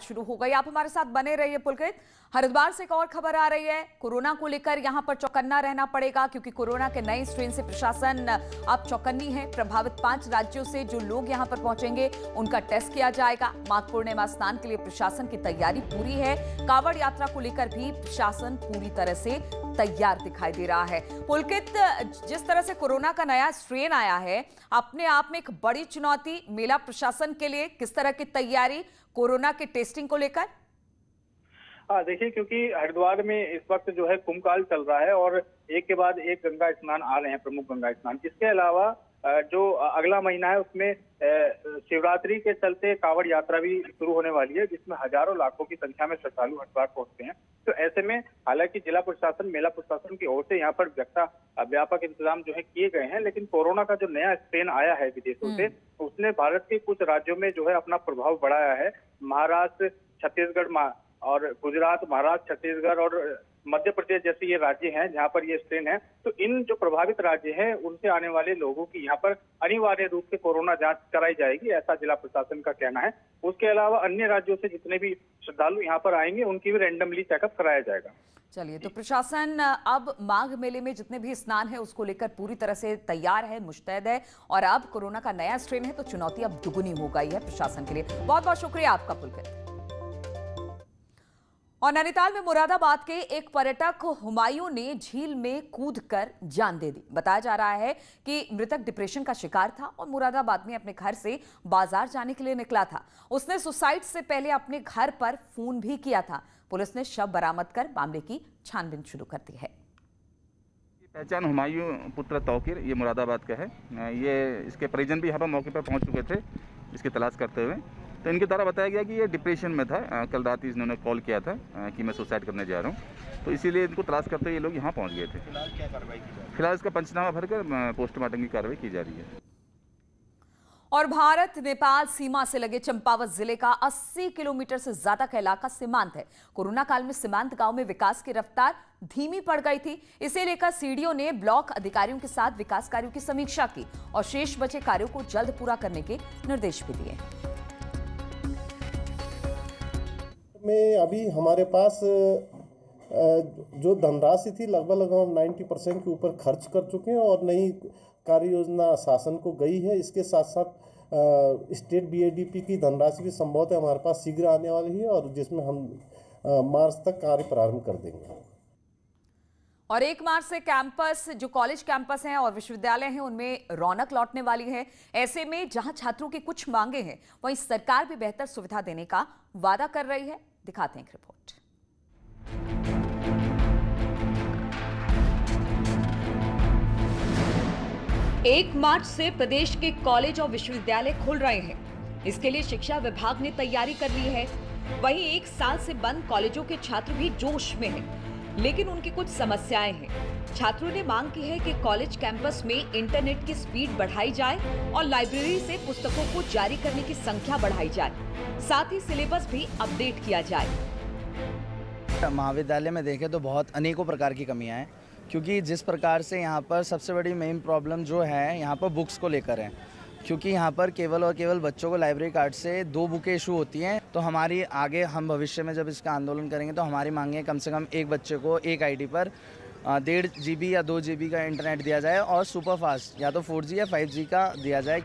शुरू हो गई। आप हमारे साथ बने रहिए पुलकित। हरिद्वार से एक और खबर आ रही है। कोरोना को लेकर यहां पर चौकन्ना रहना पड़ेगा क्योंकि कोरोना के नए स्ट्रेन से प्रशासन अब चौकन्नी है। प्रभावित 5 राज्यों से जो लोग यहां पर पहुंचेंगे उनका टेस्ट किया जाएगा। माघ पूर्णिमा स्नान के लिए प्रशासन की तैयारी पूरी है। कांवड़ यात्रा को लेकर भी प्रशासन पूरी तरह से तैयार दिखाई दे रहा है। पुलकित, जिस तरह से कोरोना का नया स्ट्रेन आया है, अपने आप में एक बड़ी चुनौती मेला प्रशासन के लिए। किस तरह की तैयारी कोरोना के टेस्टिंग को लेकर? देखिए, क्योंकि हरिद्वार में इस वक्त जो है कुंभकाल चल रहा है और एक के बाद एक गंगा स्नान आ रहे हैं, प्रमुख गंगा स्नान। इसके अलावा जो अगला महीना है उसमें शिवरात्रि के चलते कांवड़ यात्रा भी शुरू होने वाली है, जिसमें हजारों लाखों की संख्या में श्रद्धालु हरिद्वार पहुंचते हैं। तो ऐसे में हालांकि जिला प्रशासन, मेला प्रशासन की ओर से यहाँ पर व्यापक इंतजाम जो है किए गए हैं, लेकिन कोरोना का जो नया स्ट्रेन आया है विदेशों से, उसने भारत के कुछ राज्यों में जो है अपना प्रभाव बढ़ाया है। महाराष्ट्र, छत्तीसगढ़ और गुजरात, महाराष्ट्र, छत्तीसगढ़ और मध्य प्रदेश जैसे ये राज्य हैं जहां पर ये स्ट्रेन है। तो इन जो प्रभावित राज्य हैं उनसे आने वाले लोगों की यहाँ पर अनिवार्य रूप से कोरोना जांच कराई जाएगी, ऐसा जिला प्रशासन का कहना है। उसके अलावा अन्य राज्यों से जितने भी श्रद्धालु यहाँ पर आएंगे उनकी भी रैंडमली चेकअप कराया जाएगा। चलिए, तो प्रशासन अब माघ मेले में जितने भी स्नान है उसको लेकर पूरी तरह से तैयार है, मुस्तैद है। और अब कोरोना का नया स्ट्रेन है तो चुनौती अब दुगुनी हो गई है प्रशासन के लिए। बहुत बहुत शुक्रिया आपका पुलकित। और नैनीताल में मुरादाबाद के एक पर्यटक हुमायूं ने झील में कूदकर जान दे दी। बताया जा रहा है कि मृतक डिप्रेशन का शिकार था और मुरादाबाद में अपने घर से बाजार जाने के लिए निकला था। उसने सुसाइड से पहले अपने घर पर फोन भी किया था। पुलिस ने शव बरामद कर मामले की छानबीन शुरू कर दी है। पहचान हुमायूं पुत्र तौकीर, ये मुरादाबाद का है। ये इसके परिजन भी यहाँ पर मौके पर पहुँच चुके थे इसकी तलाश करते हुए। तो इनके द्वारा बताया गया कि ये डिप्रेशन में था। कल रात इन्होंने कॉल किया था कि मैं सुसाइड करने जा रहा हूँ, तो इसीलिए इनको तलाश करते हुए ये लोग यहाँ पहुँच गए थे। फिलहाल क्या कार्रवाई की जा रही है? फिलहाल इसका पंचनामा भरकर पोस्टमार्टम की कार्रवाई की जा रही है। और भारत नेपाल सीमा से लगे चंपावत जिले का 80 किलोमीटर से ज्यादा का इलाका सीमांत है। कोरोना काल में सीमांत गांव में विकास की रफ्तार धीमी पड़ गई थी। इसे लेकर सीडीओ ने ब्लॉक अधिकारियों के साथ विकास कार्यों की समीक्षा की और शेष बचे कार्यों को जल्द पूरा करने के निर्देश भी दिए। में अभी हमारे पास जो धनराशि थी लगभग हम 90% के ऊपर खर्च कर चुके हैं और नई कार्य योजना शासन को गई है। इसके साथ साथ स्टेट बीएडीपी की धनराशि भी संभवतः हमारे पास शीघ्र आने वाली है और जिसमें हम मार्च तक कार्य प्रारंभ कर देंगे। और 1 मार्च से कैंपस, जो कॉलेज कैंपस हैं और विश्वविद्यालय हैं, उनमें रौनक लौटने वाली है। ऐसे में जहां छात्रों की कुछ मांगे हैं, वहीं सरकार भी बेहतर सुविधा देने का वादा कर रही है। दिखाते हैं एक रिपोर्ट। 1 मार्च से प्रदेश के कॉलेज और विश्वविद्यालय खुल रहे हैं। इसके लिए शिक्षा विभाग ने तैयारी कर ली है। वहीं 1 साल से बंद कॉलेजों के छात्र भी जोश में हैं, लेकिन उनकी कुछ समस्याएं हैं। छात्रों ने मांग की है कि कॉलेज कैंपस में इंटरनेट की स्पीड बढ़ाई जाए और लाइब्रेरी से पुस्तकों को जारी करने की संख्या बढ़ाई जाए। साथ ही सिलेबस भी अपडेट किया जाए। महाविद्यालय में देखें तो बहुत अनेकों प्रकार की कमियां हैं, क्योंकि जिस प्रकार से यहाँ पर सबसे बड़ी मेन प्रॉब्लम जो है यहाँ पर बुक्स को लेकर है, क्योंकि यहाँ पर केवल और केवल बच्चों को लाइब्रेरी कार्ड से 2 बुकें इशू होती हैं। तो हमारी आगे हम भविष्य में जब इसका आंदोलन करेंगे तो हमारी मांग है कम से कम एक बच्चे को एक आईडी पर 1.5 GB या 2 GB का इंटरनेट दिया जाए और सुपर फास्ट या तो 4G या 5G का दिया जाए।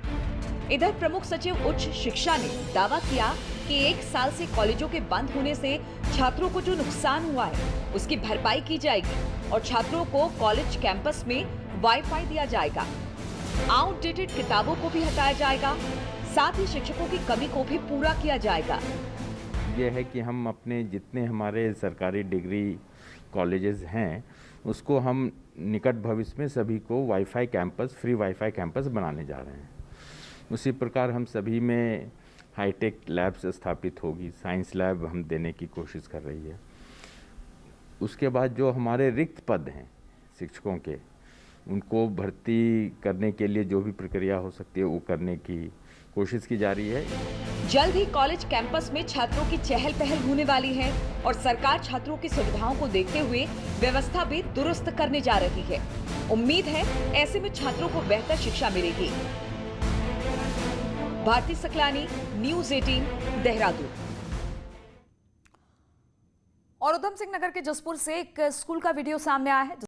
इधर प्रमुख सचिव उच्च शिक्षा ने दावा किया कि 1 साल से कॉलेजों के बंद होने से छात्रों को जो नुकसान हुआ है उसकी भरपाई की जाएगी और छात्रों को कॉलेज कैंपस में वाईफाई दिया जाएगा। आउटडेटेड किताबों को भी हटाया जाएगा। साथ ही शिक्षकों की कमी को भी पूरा किया जाएगा। यह है कि हम अपने जितने हमारे सरकारी डिग्री कॉलेजेस हैं उसको हम निकट भविष्य में सभी को wifi campus, free wifi campus बनाने जा रहे हैं। उसी प्रकार हम सभी में हाईटेक लैब्स स्थापित होगी, साइंस लैब हम देने की कोशिश कर रही है। उसके बाद जो हमारे रिक्त पद हैं शिक्षकों के, उनको भर्ती करने के लिए जो भी प्रक्रिया हो सकती है वो करने की कोशिश की जा रही है। जल्द ही कॉलेज कैंपस में छात्रों की चहल पहल होने वाली है और सरकार छात्रों की सुविधाओं को देखते हुए व्यवस्था भी दुरुस्त करने जा रही है। उम्मीद है ऐसे में छात्रों को बेहतर शिक्षा मिलेगी। भारती सकलानी, न्यूज़ 18, देहरादून। और उधम सिंह नगर के जसपुर से एक स्कूल का वीडियो सामने आया है।